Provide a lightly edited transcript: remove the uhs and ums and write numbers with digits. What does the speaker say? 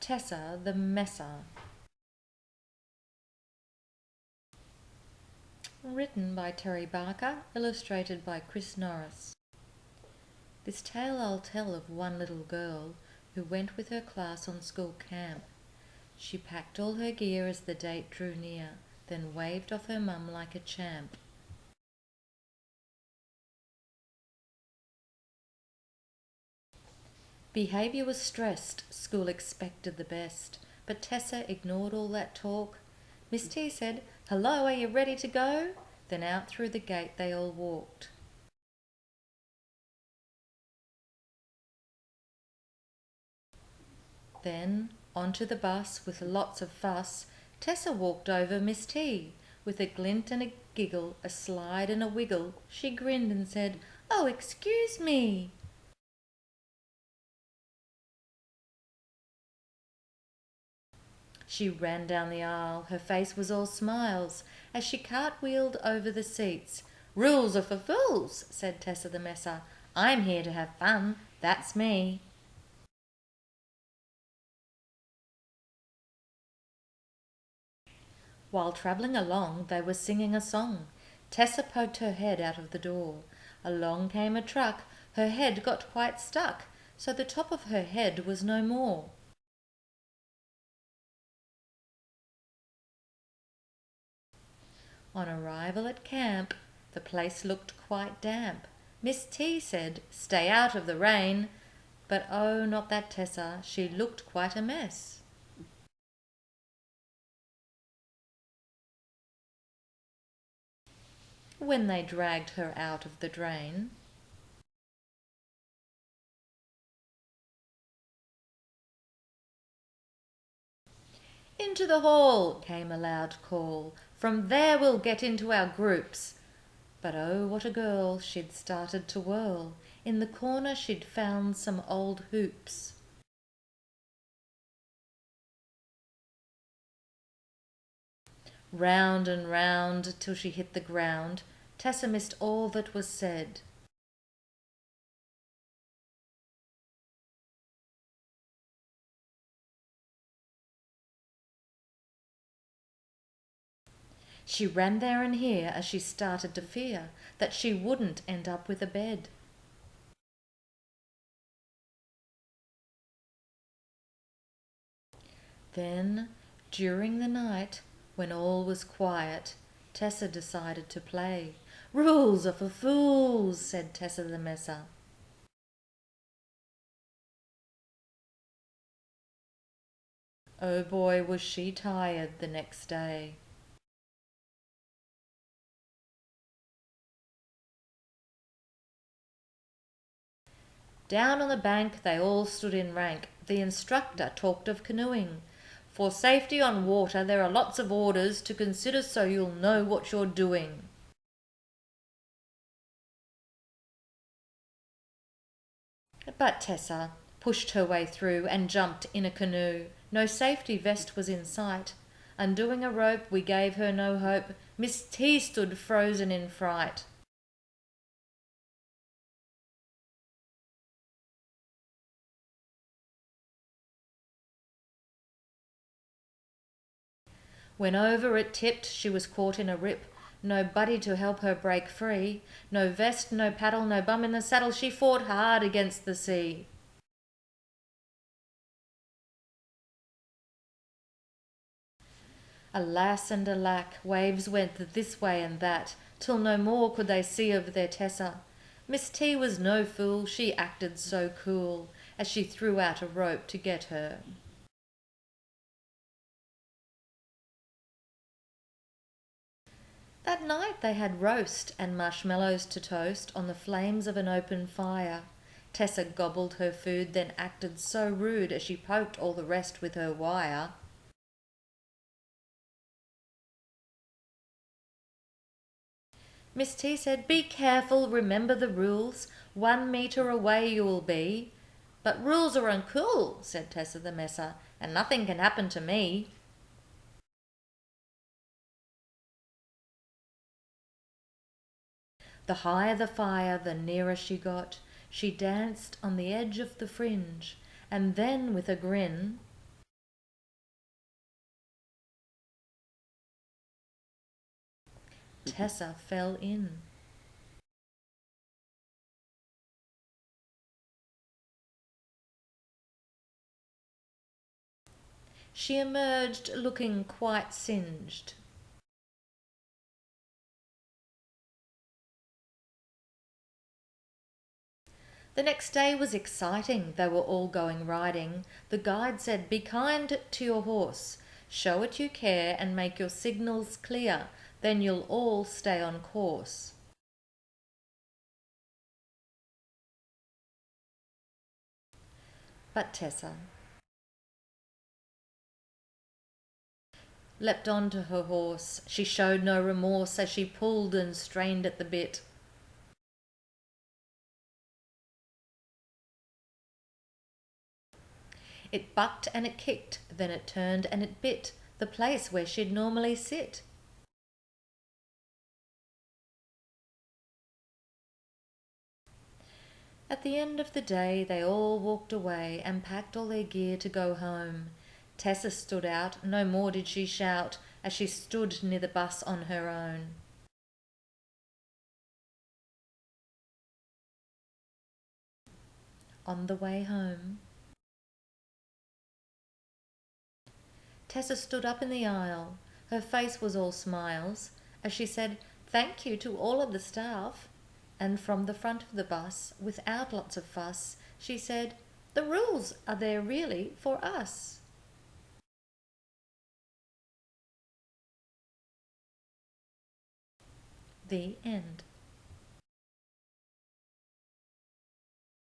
Tessa The Messa. Written by Terri Barker, illustrated by Norris. This tale I'll tell of one little girl who went with her class on school camp. She packed all her gear as the date drew near, then waved off her mum like a champ. Behaviour was stressed, school expected the best, but Tessa ignored all that talk. Miss T said, "Hello, are you ready to go?" Then out through the gate they all walked. Then, onto the bus with lots of fuss, Tessa walked over Miss T. With a glint and a giggle, a slide and a wiggle, she grinned and said, "Oh, excuse me." She ran down the aisle, her face was all smiles, as she cartwheeled over the seats. "Rules are for fools," said Tessa the Messa. "I'm here to have fun, that's me." While travelling along, they were singing a song. Tessa poked her head out of the door. Along came a truck, her head got quite stuck, so the top of her head was no more. On arrival at camp, the place looked quite damp. Miss T said, "Stay out of the rain." But oh, not that Tessa, she looked quite a mess. When they dragged her out of the drain, "Into the hall," came a loud call. "From there we'll get into our groups." But oh, what a girl, she'd started to whirl. In the corner she'd found some old hoops. Round and round till she hit the ground. Tessa missed all that was said. She ran there and here as she started to fear that she wouldn't end up with a bed. Then, during the night, when all was quiet, Tessa decided to play. "Rules are for fools," said Tessa the Messa. Oh boy, was she tired the next day. Down on the bank they all stood in rank. The instructor talked of canoeing. "For safety on water there are lots of orders to consider, so you'll know what you're doing." But Tessa pushed her way through and jumped in a canoe. No safety vest was in sight. Undoing a rope, we gave her no hope. Miss T stood frozen in fright. When over it tipped, she was caught in a rip. Nobody to help her break free. No vest, no paddle, no bum in the saddle. She fought hard against the sea. Alas and alack, waves went this way and that, till no more could they see of their Tessa. Miss T was no fool, she acted so cool, as she threw out a rope to get her. That night they had roast and marshmallows to toast on the flames of an open fire. Tessa gobbled her food, then acted so rude as she poked all the rest with her wire. Miss T said, "Be careful, remember the rules. 1 metre away you will be." "But rules are uncool," said Tessa the Messa, "and nothing can happen to me." The higher the fire, the nearer she got. She danced on the edge of the fringe, and then with a grin Tessa fell in. She emerged looking quite singed. The next day was exciting. They were all going riding. The guide said, "Be kind to your horse. Show it you care and make your signals clear. Then you'll all stay on course." But Tessa leapt onto her horse. She showed no remorse as she pulled and strained at the bit. It bucked and it kicked, then it turned and it bit the place where she'd normally sit. At the end of the day they all walked away and packed all their gear to go home. Tessa stood out, no more did she shout, as she stood near the bus on her own. On the way home, Tessa stood up in the aisle. Her face was all smiles as she said, "Thank you to all of the staff." And from the front of the bus, without lots of fuss, she said, "The rules are there really for us." The end.